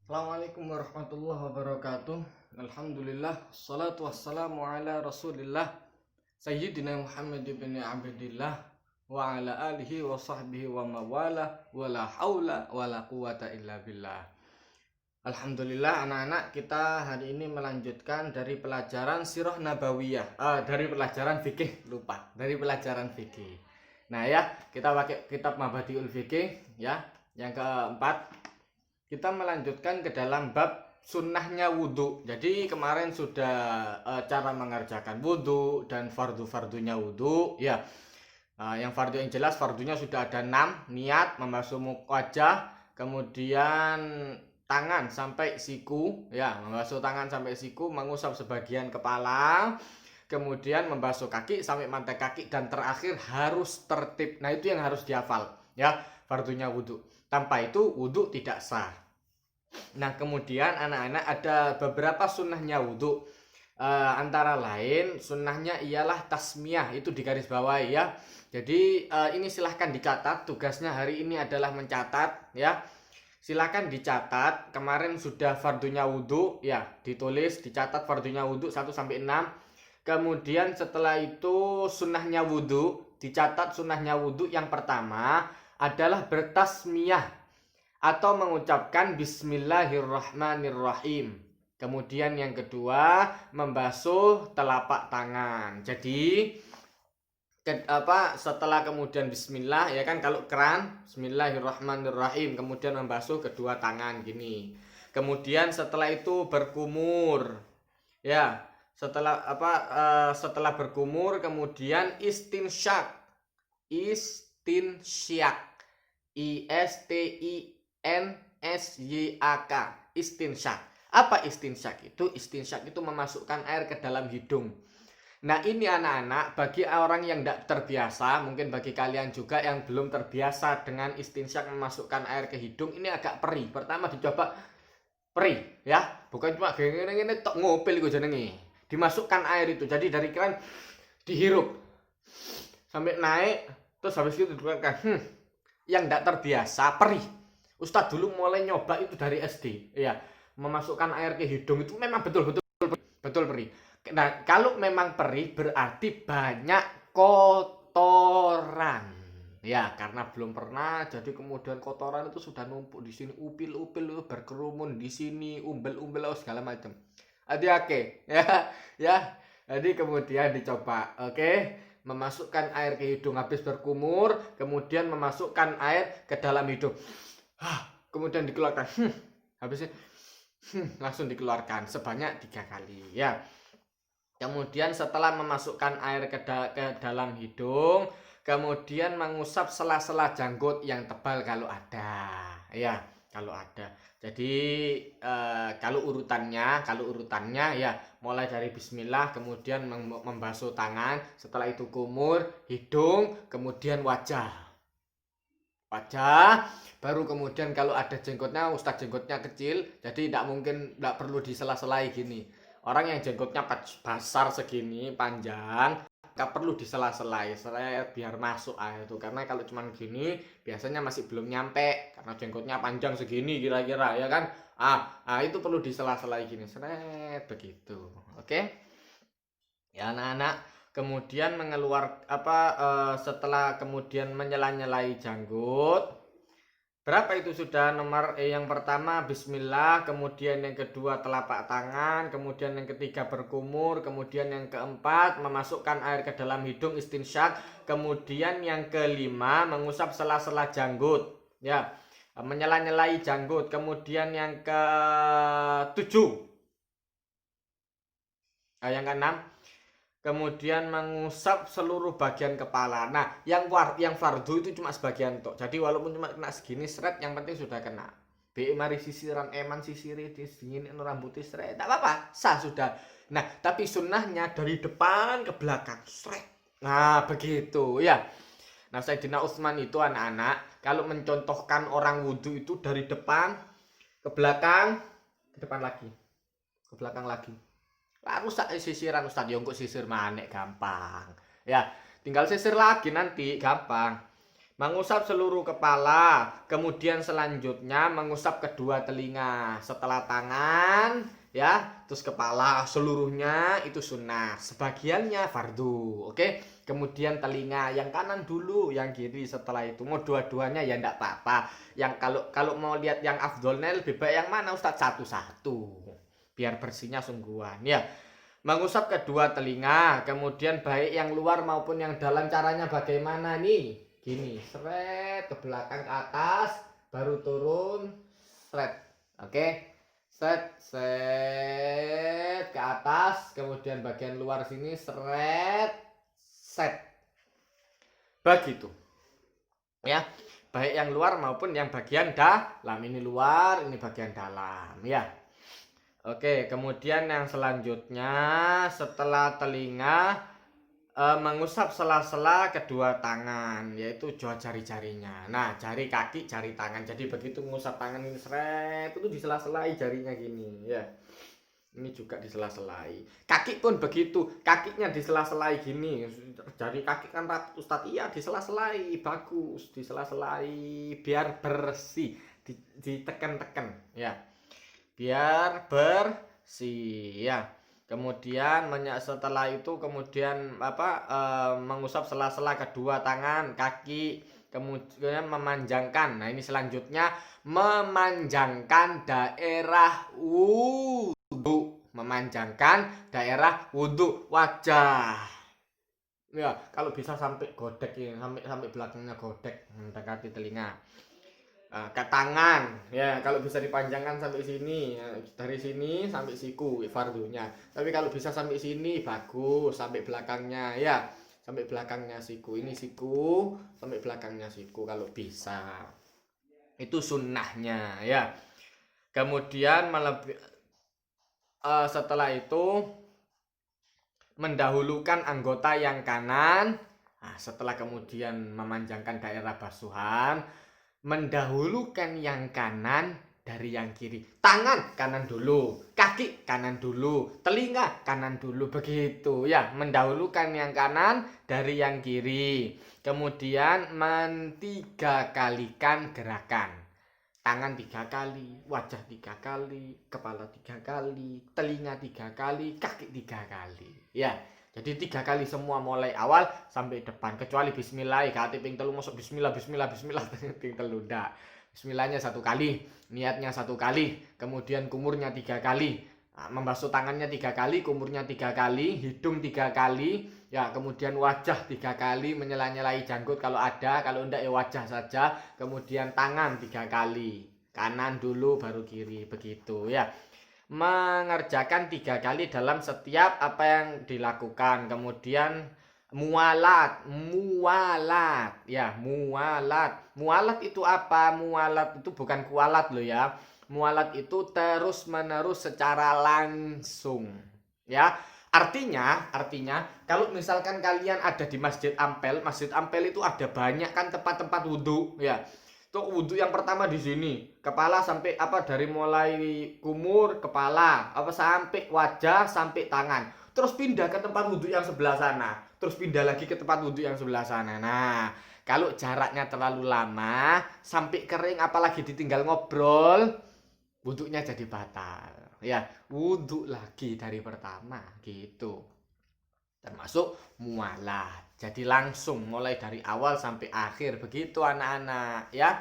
Assalamualaikum warahmatullahi wabarakatuh. Alhamdulillah, salatu wassalamu ala rasulillah Sayyidina Muhammad ibn Abdillah wa ala alihi wa sahbihi wa mawala wa la hawla wa la quwata illa billah. Alhamdulillah anak-anak, kita hari ini melanjutkan dari pelajaran Sirah Nabawiyah, dari pelajaran fikih. Nah ya, kita pakai kitab Mabadiul Fikih ya, yang keempat. Kita melanjutkan ke dalam bab sunnahnya wudhu. Jadi kemarin sudah cara mengerjakan wudhu dan fardu-fardunya wudhu ya. Yang fardu yang jelas, fardunya sudah ada 6. Niat, membasuh wajah, kemudian tangan sampai siku ya, membasuh tangan sampai siku, mengusap sebagian kepala, kemudian membasuh kaki sampai mantai kaki, dan terakhir harus tertib. Nah itu yang harus dihafal ya, fardunya wudhu. Tanpa itu wudhu tidak sah. Nah kemudian anak-anak ada beberapa sunnahnya wudhu. Antara lain sunnahnya ialah tasmiyah, itu di garis bawah ya. Jadi ini silahkan dicatat, tugasnya hari ini adalah mencatat ya. Silahkan dicatat, kemarin sudah fardunya wudhu ya, ditulis, dicatat fardunya wudhu 1-6. Kemudian setelah itu sunnahnya wudhu, dicatat sunnahnya wudhu yang pertama adalah bertasmiyah atau mengucapkan bismillahirrahmanirrahim. Kemudian yang kedua membasuh telapak tangan. Jadi setelah kemudian bismillah ya kan, kalau keran bismillahirrahmanirrahim, kemudian membasuh kedua tangan gini. Kemudian setelah itu berkumur. Ya, setelah berkumur kemudian istinsyak. ISTINSYAK, istinsyak. Apa istinsyak itu? Istinsyak itu memasukkan air ke dalam hidung. Nah ini anak-anak, bagi orang yang tidak terbiasa, mungkin bagi kalian juga yang belum terbiasa dengan istinsyak memasukkan air ke hidung, ini agak perih. Pertama dicoba perih ya, bukan cuma gini tok ngopil itu jenenge. Dimasukkan air itu, jadi dari keran dihirup sampai naik, terus habis itu dikeluarkan. Yang tidak terbiasa perih. Ustadz dulu mulai nyoba itu dari SD ya, memasukkan air ke hidung itu memang betul perih. Nah kalau memang perih berarti banyak kotoran ya, karena belum pernah jadi kemudian kotoran itu sudah numpuk di sini, upil-upil berkerumun di sini, umbel-umbel segala macam. Oke ya. Jadi kemudian dicoba, memasukkan air ke hidung habis berkumur, kemudian memasukkan air ke dalam hidung, kemudian dikeluarkan, habisnya langsung dikeluarkan sebanyak 3 kali ya. Kemudian setelah memasukkan air ke dalam hidung, kemudian mengusap sela-sela janggut yang tebal kalau ada ya, kalau ada. Jadi kalau urutannya ya, mulai dari bismillah, kemudian membasuh tangan, setelah itu kumur, hidung, kemudian wajah, baru kemudian kalau ada jenggotnya, ustadz jenggotnya kecil, jadi tidak perlu disela-selai gini. Orang yang jenggotnya besar segini panjang, nggak perlu disela-selai biar masuk air itu, karena kalau cuman gini biasanya masih belum nyampe karena jenggotnya panjang segini kira-kira ya kan. Itu perlu disela-selai gini, seret begitu. Oke ya anak-anak. Kemudian setelah kemudian menyela-nyelai janggut, berapa itu sudah nomor yang pertama bismillah, kemudian yang kedua telapak tangan, kemudian yang ketiga berkumur, kemudian yang keempat memasukkan air ke dalam hidung istinsyak, kemudian yang kelima mengusap sela-sela janggut ya, menyela-nyelai janggut, kemudian yang ketujuh, yang keenam kemudian mengusap seluruh bagian kepala. Nah, yang fardu itu cuma sebagian tok. Jadi walaupun cuma kena segini seret, yang penting sudah kena. Mari sisiran eman sisiri dingin rambutnya seret, tak apa-apa, sah sudah. Nah, tapi sunnahnya dari depan ke belakang seret. Nah, begitu ya. Nah, Sayyidina Utsman itu anak-anak kalau mencontohkan orang wudhu itu dari depan ke belakang, ke depan lagi, ke belakang lagi. Harus sisiran ustadz, yongkok sisir manek gampang ya, tinggal sisir lagi nanti gampang. Mengusap seluruh kepala, kemudian selanjutnya mengusap kedua telinga. Setelah tangan, ya, terus kepala seluruhnya itu sunnah, sebagiannya fardu. Oke, kemudian telinga yang kanan dulu, yang kiri setelah itu. Mau dua-duanya ya enggak apa-apa. Yang kalau mau lihat yang afdolnya lebih baik yang mana Ustadz, satu-satu. Biar bersihnya sungguhan, ya. Mengusap kedua telinga, kemudian baik yang luar maupun yang dalam. Caranya bagaimana nih? Gini, seret ke belakang ke atas, baru turun, seret. Oke. Set, set ke atas, kemudian bagian luar sini seret, set. Begitu. Ya. Baik yang luar maupun yang bagian dalam. Ini luar, ini bagian dalam, ya. Oke, kemudian yang selanjutnya setelah telinga mengusap sela-sela kedua tangan, yaitu jari-jarinya. Nah, jari kaki, jari tangan. Jadi begitu mengusap tangan ini seret, itu disela-selai jarinya gini, ya. Ini juga disela-selai. Kaki pun begitu, kakinya disela-selai gini. Jari kaki kan rapat Ustadz, iya disela-selai, bagus, disela-selai biar bersih, ditekan-tekan, ya. Biar bersih, ya. Kemudian setelah itu kemudian mengusap sela-sela kedua tangan, kaki, kemudian memanjangkan. Nah, ini selanjutnya memanjangkan daerah wudhu, memanjangkan daerah wudhu wajah. Ya, kalau bisa sampai godek ini, sampai belakangnya godek mendekati telinga. Ke tangan, ya, kalau bisa dipanjangkan sampai sini, ya, dari sini sampai siku fardunya. Tapi kalau bisa sampai sini bagus, sampai belakangnya, ya, sampai belakangnya siku. Ini siku sampai belakangnya siku kalau bisa. Itu sunnahnya, ya. Kemudian setelah itu mendahulukan anggota yang kanan. Nah, setelah kemudian memanjangkan daerah basuhan, mendahulukan yang kanan dari yang kiri. Tangan kanan dulu, kaki kanan dulu, telinga kanan dulu, begitu ya. Mendahulukan yang kanan dari yang kiri. Kemudian mentiga kalikan gerakan. Tangan 3 kali, wajah 3 kali, kepala 3 kali, telinga 3 kali, kaki 3 kali. Ya. Jadi 3 kali semua mulai awal sampai depan, kecuali bismillah. Kate ping telu masuk bismillah ping telu ndak. Bismillahnya 1 kali, niatnya 1 kali, kemudian kumurnya 3 kali. Nah, membasuh tangannya 3 kali, kumurnya 3 kali, hidung 3 kali, ya, kemudian wajah 3 kali, menyela-nyelai janggut kalau ada, kalau enggak ya wajah saja, kemudian tangan 3 kali. Kanan dulu baru kiri, begitu ya. Mengerjakan 3 kali dalam setiap apa yang dilakukan. Kemudian mualat ya, mualat itu apa? Mualat itu bukan kualat loh ya. Mualat itu terus menerus secara langsung, ya. Artinya kalau misalkan kalian ada di Masjid Ampel itu ada banyak kan tempat-tempat wudhu, ya. Tuh wudhu yang pertama di sini, kepala sampai dari mulai kumur, kepala, sampai wajah, sampai tangan. Terus pindah ke tempat wudhu yang sebelah sana. Terus pindah lagi ke tempat wudhu yang sebelah sana. Nah, kalau jaraknya terlalu lama, sampai kering apalagi ditinggal ngobrol, wudhunya jadi batal. Ya, wudhu lagi dari pertama, gitu. Termasuk mualah. Jadi langsung mulai dari awal sampai akhir, begitu anak-anak, ya.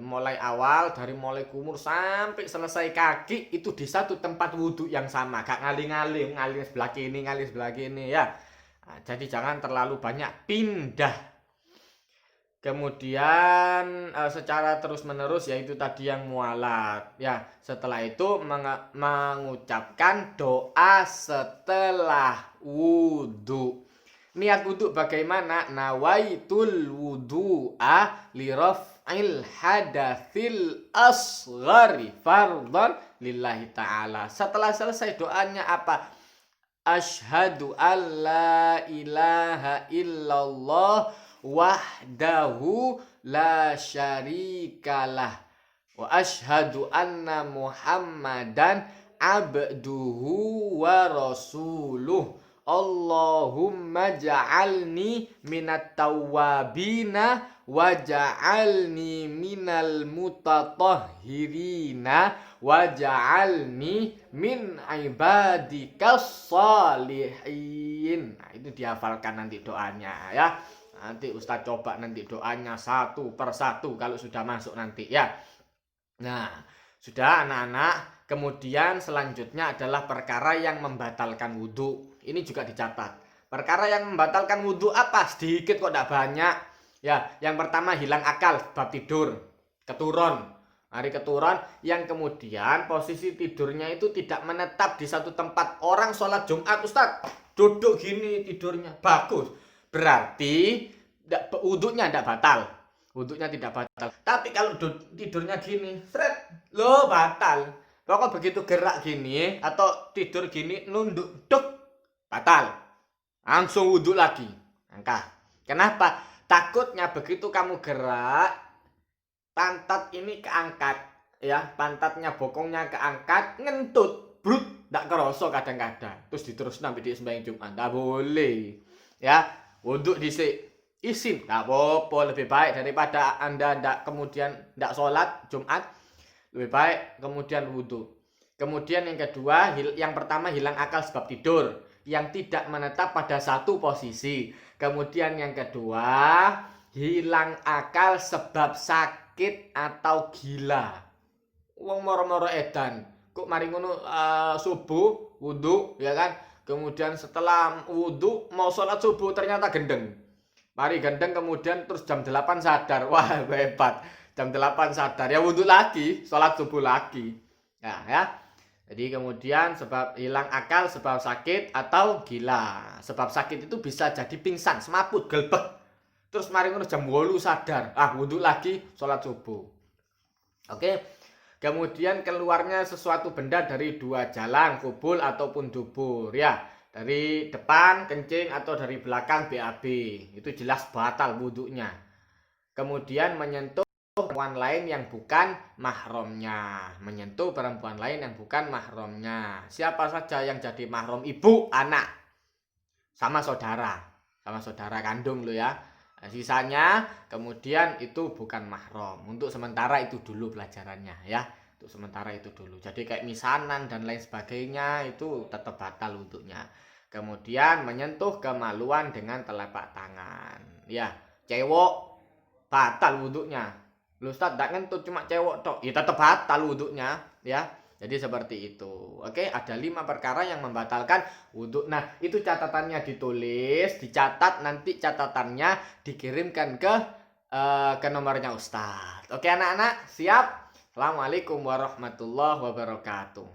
Mulai awal dari mulai kumur sampai selesai kaki itu di satu tempat wudhu yang sama, gak ngaling-ngaling, ngaling sebelah kiri, ngaling sebelah kiri, ya. Nah, jadi jangan terlalu banyak pindah. Kemudian secara terus-menerus, yaitu tadi yang mualat, ya. Setelah itu mengucapkan doa setelah wudhu. Niat wudhu bagaimana? Nawaitul wudhu'a liraf'il hadatsil asghari fardhan lillahi ta'ala. Setelah selesai doanya apa? Asyhadu alla ilaha illallah wahdahu la syarikalah wa asyhadu anna muhammadan abduhu wa rasuluh. Allahumma ja'alni minat tawwabina waj'alni minal mutatahhirina waj'alni min ibadikas shalihin. Nah, itu dihafalkan nanti doanya ya. Nanti Ustadz coba nanti doanya satu persatu kalau sudah masuk nanti ya. Nah, sudah anak-anak. Kemudian selanjutnya adalah perkara yang membatalkan wudhu. Ini juga dicatat. Perkara yang membatalkan wudhu apa? Sedikit kok, tidak banyak. Ya, yang pertama hilang akal sebab tidur, keturun. Hari keturun, yang kemudian posisi tidurnya itu tidak menetap di satu tempat. Orang sholat Jumat, Ustadz, duduk gini tidurnya, bagus. Berarti wudhunya tidak batal. Wudhunya tidak batal. Tapi kalau tidurnya gini, seret, lo batal. Pokoknya begitu gerak gini atau tidur gini nunduk, duk, batal. Langsung wudhu lagi. Angka. Kenapa? Takutnya begitu kamu gerak, pantat ini keangkat, ya, pantatnya bokongnya keangkat, ngentut, brut, ndak kerasa kadang-kadang. Terus diterus sampai di sembahyang Jumat, ndak boleh. Ya, wudhu dhisik. Isin, ndak apa-apa, lebih baik daripada Anda kemudian ndak sholat Jumat. Lebih baik kemudian wudhu. Kemudian yang kedua, yang pertama hilang akal sebab tidur yang tidak menetap pada satu posisi. Kemudian yang kedua, hilang akal sebab sakit atau gila. Wong moro-moro edan, kok mari ngono subuh wudhu ya kan. Kemudian setelah wudhu mau sholat subuh ternyata gendeng. Mari gendeng kemudian terus jam 8 sadar. Wah, hebat. Jam 8 sadar, ya wudhu lagi, sholat subuh lagi. Nah, ya. Jadi kemudian sebab hilang akal, sebab sakit atau gila. Sebab sakit itu bisa jadi pingsan, semaput, gelbek. Terus mari ngono jam 8 sadar, wudhu lagi, sholat subuh. Oke. Kemudian keluarnya sesuatu benda dari dua jalan, kubul ataupun dubur, ya. Dari depan kencing atau dari belakang BAB. Itu jelas batal wudhunya. Kemudian menyentuh perempuan lain yang bukan mahramnya. Menyentuh perempuan lain yang bukan mahramnya. Siapa saja yang jadi mahram? Ibu, anak, sama saudara kandung lo ya. Nah, sisanya kemudian itu bukan mahram. Untuk sementara itu dulu pelajarannya ya. Untuk sementara itu dulu. Jadi kayak misanan dan lain sebagainya itu tetap batal wudhunya. Kemudian menyentuh kemaluan dengan telapak tangan. Ya, cewek batal wudhunya. Lu Ustaz, tak ngentut cuma cewek tok. Ya tetap batal wudhunya, ya. Jadi seperti itu. Oke, ada 5 perkara yang membatalkan wudhu. Nah, itu catatannya ditulis, dicatat, nanti catatannya dikirimkan ke nomornya Ustaz. Oke, anak-anak, siap? Assalamualaikum warahmatullahi wabarakatuh.